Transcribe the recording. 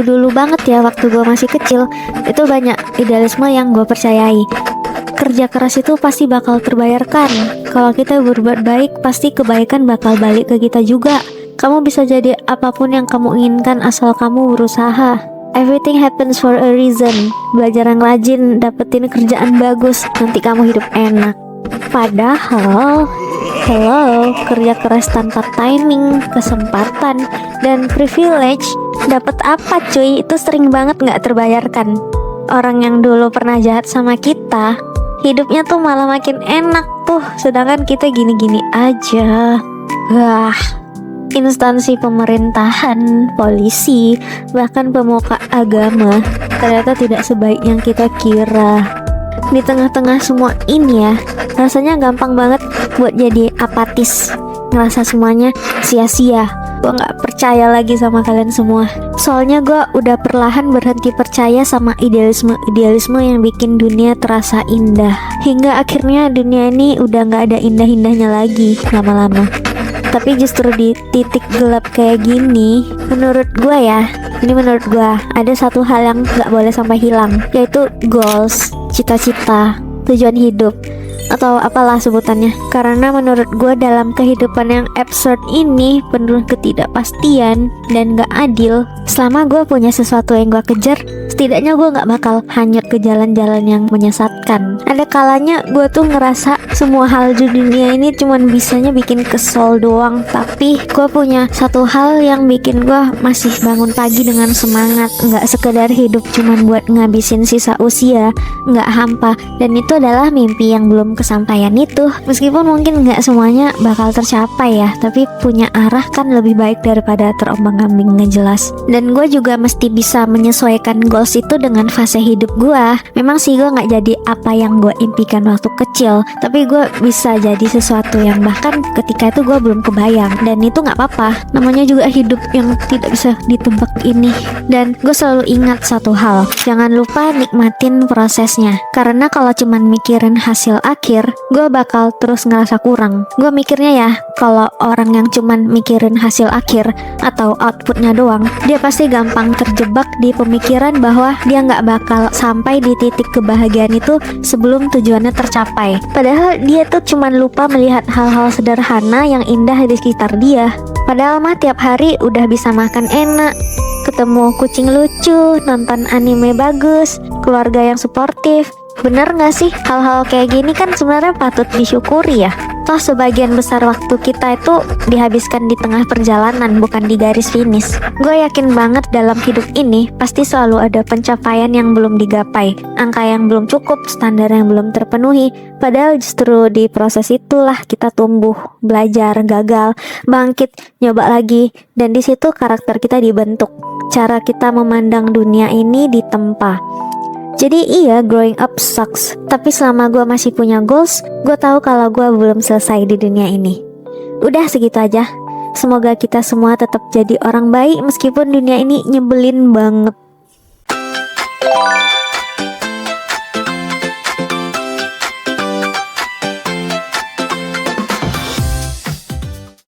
dulu-dulu banget ya, waktu gue masih kecil, itu banyak idealisme yang gue percayai. Kerja keras itu pasti bakal terbayarkan. Kalau kita berbuat baik, pasti kebaikan bakal balik ke kita juga. Kamu bisa jadi apapun yang kamu inginkan asal kamu berusaha. Everything happens for a reason. Belajar yang rajin, dapetin kerjaan bagus, nanti kamu hidup enak. Padahal, hello, kerja keras tanpa timing, kesempatan, dan privilege, dapat apa cuy? Itu sering banget nggak terbayarkan. Orang yang dulu pernah jahat sama kita, hidupnya tuh malah makin enak tuh, sedangkan kita gini-gini aja. Wah, instansi pemerintahan, polisi, bahkan pemuka agama ternyata tidak sebaik yang kita kira. Di tengah-tengah semua ini ya, rasanya gampang banget buat jadi apatis, ngerasa semuanya sia-sia. Gue gak percaya lagi sama kalian semua. Soalnya gue udah perlahan berhenti percaya sama idealisme yang bikin dunia terasa indah. Hingga akhirnya dunia ini udah gak ada indah-indahnya lagi lama-lama. Tapi justru di titik gelap kayak gini, menurut gue ya, ini menurut gue, ada satu hal yang gak boleh sampai hilang, yaitu goals, cita-cita, tujuan hidup, atau apalah sebutannya. Karena menurut gue dalam kehidupan yang absurd ini, penuh ketidakpastian dan gak adil, selama gue punya sesuatu yang gue kejar, setidaknya gue gak bakal hanyut ke jalan-jalan yang menyesatkan. Ada kalanya gue tuh ngerasa semua hal di dunia ini cuman bisanya bikin kesel doang, tapi gue punya satu hal yang bikin gue masih bangun pagi dengan semangat. Gak sekedar hidup cuman buat ngabisin sisa usia, gak hampa. Dan itu adalah mimpi yang belum kesampaian itu. Meskipun mungkin gak semuanya bakal tercapai ya, tapi punya arah kan lebih baik daripada terombang-ambing gak jelas. Dan gue juga mesti bisa menyesuaikan goals itu dengan fase hidup gue. Memang sih gue gak jadi apa yang gue impikan waktu kecil, tapi gue bisa jadi sesuatu yang bahkan ketika itu gue belum kebayang. Dan itu gak apa-apa, namanya juga hidup yang tidak bisa ditebak ini. Dan gue selalu ingat satu hal, jangan lupa nikmatin prosesnya. Karena kalau cuman mikirin hasil akhir, gue bakal terus ngerasa kurang. Gue mikirnya ya, kalau orang yang cuman mikirin hasil akhir atau outputnya doang, dia pasti gampang terjebak di pemikiran bahwa dia nggak bakal sampai di titik kebahagiaan itu sebelum tujuannya tercapai. Padahal dia tuh cuman lupa melihat hal-hal sederhana yang indah di sekitar dia. Padahal mah tiap hari udah bisa makan enak, ketemu kucing lucu, nonton anime bagus, keluarga yang suportif. Bener gak sih? Hal-hal kayak gini kan sebenarnya patut disyukuri ya. Toh sebagian besar waktu kita itu dihabiskan di tengah perjalanan, bukan di garis finish. Gue yakin banget dalam hidup ini pasti selalu ada pencapaian yang belum digapai, angka yang belum cukup, standar yang belum terpenuhi. Padahal justru di proses itulah kita tumbuh, belajar, gagal, bangkit, nyoba lagi. Dan di situ karakter kita dibentuk, cara kita memandang dunia ini ditempa. Jadi iya, growing up sucks, tapi selama gue masih punya goals, gue tahu kalau gue belum selesai di dunia ini. Udah segitu aja. Semoga kita semua tetap jadi orang baik meskipun dunia ini nyebelin banget.